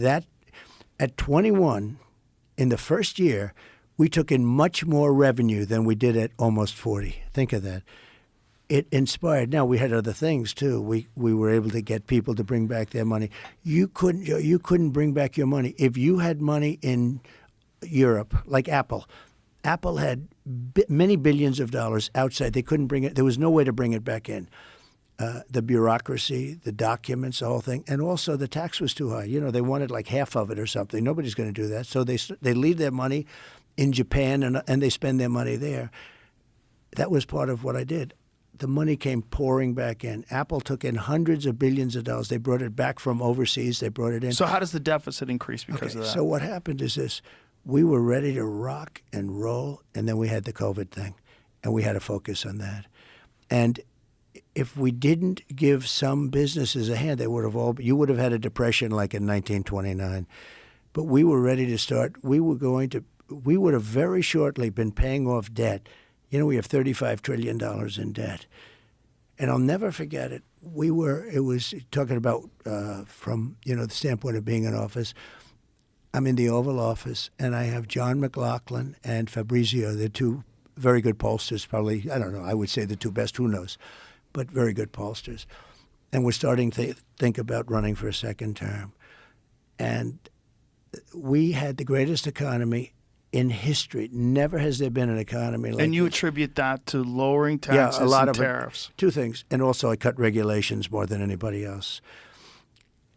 That, at 21, in the first year, we took in much more revenue than we did at almost 40. Think of that. It inspired. Now, we had other things, too. We were able to get people to bring back their money. You couldn't bring back your money. If you had money in Europe, like Apple, Apple had many billions of dollars outside. They couldn't bring it. There was no way to bring it back in. The bureaucracy, the documents, the whole thing, and also the tax was too high. They wanted like half of it or something. Nobody's going to do that. So they leave their money in Japan and they spend their money there. That was part of what I did. The money came pouring back in. Apple took in hundreds of billions of dollars. They brought it back from overseas. They brought it in. So how does the deficit increase because of that? So what happened is this. We were ready to rock and roll, and then we had the COVID thing, and we had to focus on that. And if we didn't give some businesses a hand, you would have had a depression like in 1929. But we were ready to start. We would have very shortly been paying off debt. We have $35 trillion in debt. And I'll never forget it. It was talking about from, the standpoint of being in office. I'm in the Oval Office, and I have John McLaughlin and Fabrizio, the two very good pollsters, probably, I don't know, I would say the two best, who knows, but very good pollsters. And we're starting to think about running for a second term. And we had the greatest economy in history. Never has there been an economy like And you this. attribute that to lowering taxes a lot and of tariffs. Two things. And also I cut regulations more than anybody else.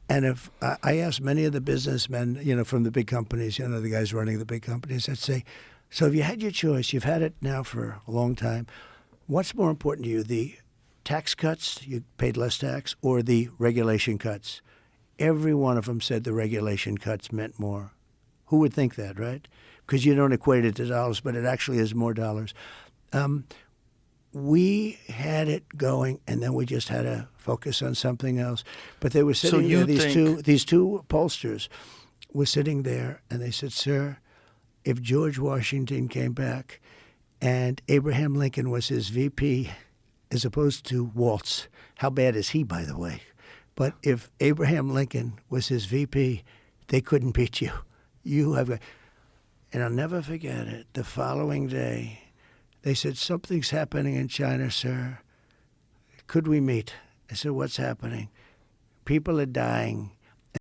And if I asked many of the businessmen, from the big companies, the guys running the big companies, I'd say, so if you had your choice, you've had it now for a long time, what's more important to you, the tax cuts, you paid less tax, or the regulation cuts? Every one of them said the regulation cuts meant more. Who would think that, right? Because you don't equate it to dollars, but it actually is more dollars. We had it going, and then we just had to focus on something else. But they were sitting there, these two pollsters were sitting there, and they said, sir, if George Washington came back and Abraham Lincoln was his VP as opposed to Waltz, how bad is he, by the way? But if Abraham Lincoln was his VP, they couldn't beat you. And I'll never forget it. The following day, they said, something's happening in China, sir. Could we meet? I said, what's happening? People are dying.